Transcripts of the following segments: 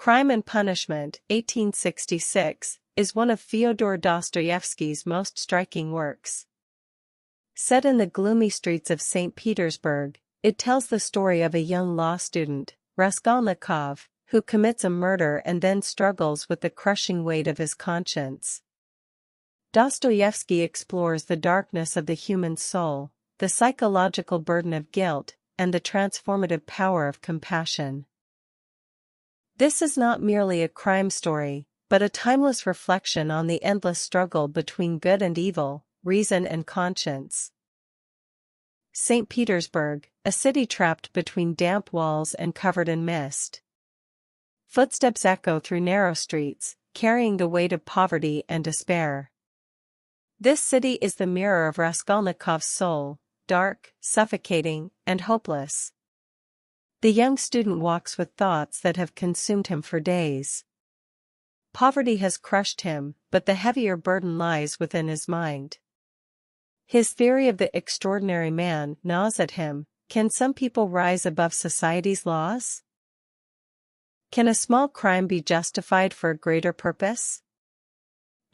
Crime and Punishment, 1866, is one of Fyodor Dostoevsky's most striking works. Set in the gloomy streets of St. Petersburg, it tells the story of a young law student, Raskolnikov, who commits a murder and then struggles with the crushing weight of his conscience. Dostoevsky explores the darkness of the human soul, the psychological burden of guilt, and the transformative power of compassion. This is not merely a crime story, but a timeless reflection on the endless struggle between good and evil, reason and conscience. St. Petersburg, a city trapped between damp walls and covered in mist. Footsteps echo through narrow streets, carrying the weight of poverty and despair. This city is the mirror of Raskolnikov's soul, dark, suffocating, and hopeless. The young student walks with thoughts that have consumed him for days. Poverty has crushed him, but the heavier burden lies within his mind. His theory of the extraordinary man gnaws at him. Can some people rise above society's laws? Can a small crime be justified for a greater purpose?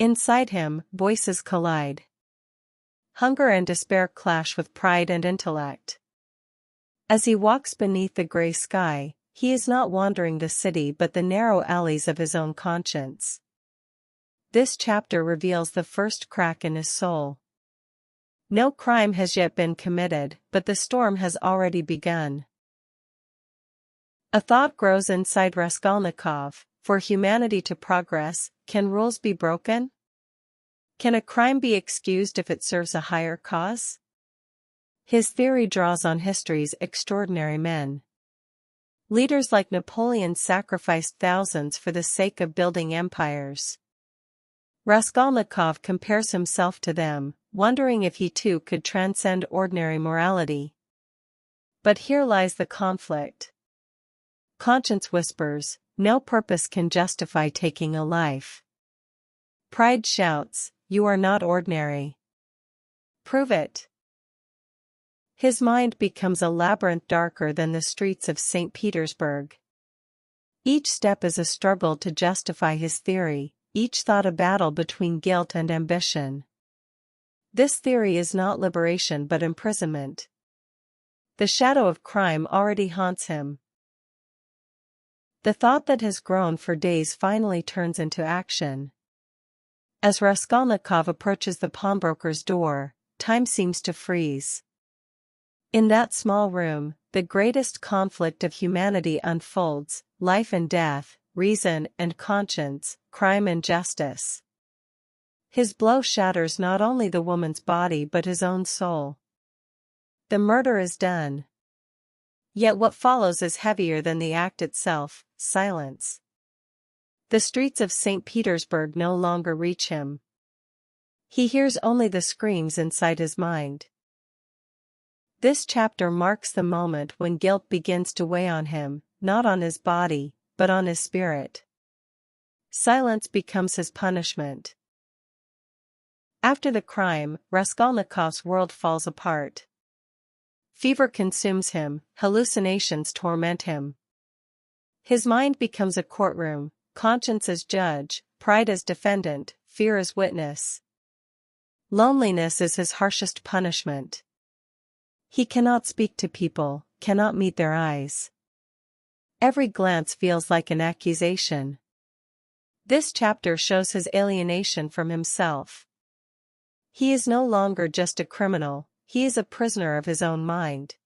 Inside him, voices collide. Hunger and despair clash with pride and intellect. As he walks beneath the gray sky, he is not wandering the city but the narrow alleys of his own conscience. This chapter reveals the first crack in his soul. No crime has yet been committed, but the storm has already begun. A thought grows inside Raskolnikov: for humanity to progress, can rules be broken? Can a crime be excused if it serves a higher cause? His theory draws on history's extraordinary men. Leaders like Napoleon sacrificed thousands for the sake of building empires. Raskolnikov compares himself to them, wondering if he too could transcend ordinary morality. But here lies the conflict. Conscience whispers, no purpose can justify taking a life. Pride shouts, you are not ordinary. Prove it. His mind becomes a labyrinth darker than the streets of St. Petersburg. Each step is a struggle to justify his theory, each thought a battle between guilt and ambition. This theory is not liberation but imprisonment. The shadow of crime already haunts him. The thought that has grown for days finally turns into action. As Raskolnikov approaches the pawnbroker's door, time seems to freeze. In that small room, the greatest conflict of humanity unfolds: life and death, reason and conscience, crime and justice. His blow shatters not only the woman's body but his own soul. The murder is done. Yet what follows is heavier than the act itself: silence. The streets of St. Petersburg no longer reach him. He hears only the screams inside his mind. This chapter marks the moment when guilt begins to weigh on him, not on his body, but on his spirit. Silence becomes his punishment. After the crime, Raskolnikov's world falls apart. Fever consumes him, hallucinations torment him. His mind becomes a courtroom, conscience as judge, pride as defendant, fear as witness. Loneliness is his harshest punishment. He cannot speak to people, cannot meet their eyes. Every glance feels like an accusation. This chapter shows his alienation from himself. He is no longer just a criminal, he is a prisoner of his own mind.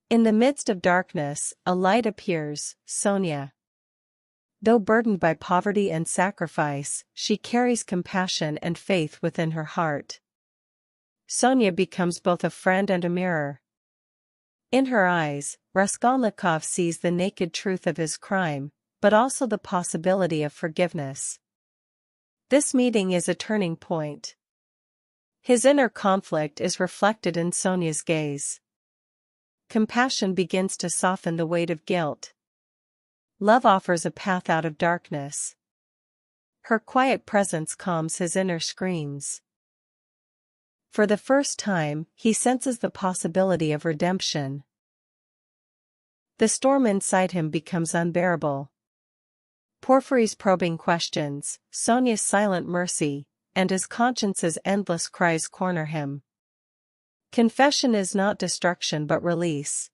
In the midst of darkness, a light appears: Sonia. Though burdened by poverty and sacrifice, she carries compassion and faith within her heart. Sonia becomes both a friend and a mirror. In her eyes, Raskolnikov sees the naked truth of his crime, but also the possibility of forgiveness. This meeting is a turning point. His inner conflict is reflected in Sonia's gaze. Compassion begins to soften the weight of guilt. Love offers a path out of darkness. Her quiet presence calms his inner screams. For the first time, he senses the possibility of redemption. The storm inside him becomes unbearable. Porfiry's probing questions, Sonia's silent mercy, and his conscience's endless cries corner him. Confession is not destruction but release.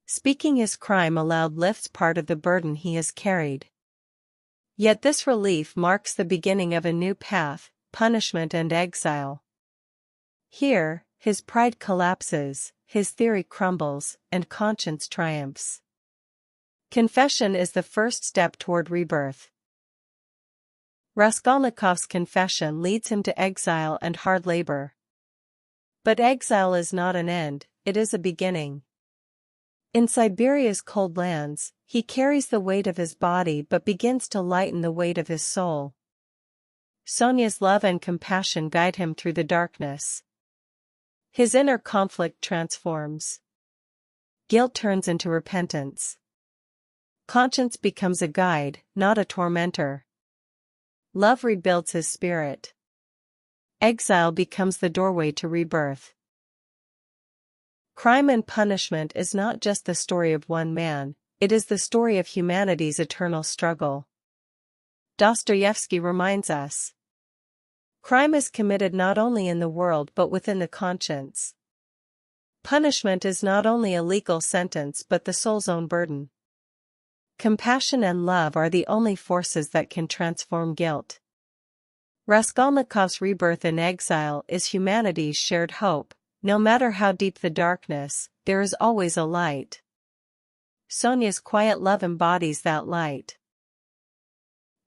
Speaking his crime aloud lifts part of the burden he has carried. Yet this relief marks the beginning of a new path, punishment and exile. Here, his pride collapses, his theory crumbles, and conscience triumphs. Confession is the first step toward rebirth. Raskolnikov's confession leads him to exile and hard labor. But exile is not an end, it is a beginning. In Siberia's cold lands, he carries the weight of his body but begins to lighten the weight of his soul. Sonia's love and compassion guide him through the darkness. His inner conflict transforms. Guilt turns into repentance. Conscience becomes a guide, not a tormentor. Love rebuilds his spirit. Exile becomes the doorway to rebirth. Crime and punishment is not just the story of one man, it is the story of humanity's eternal struggle. Dostoevsky reminds us. Crime is committed not only in the world but within the conscience. Punishment is not only a legal sentence but the soul's own burden. Compassion and love are the only forces that can transform guilt. Raskolnikov's rebirth in exile is humanity's shared hope. No matter how deep the darkness, there is always a light. Sonia's quiet love embodies that light.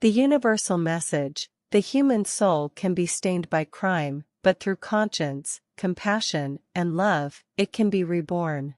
The universal message: the human soul can be stained by crime, but through conscience, compassion, and love, it can be reborn.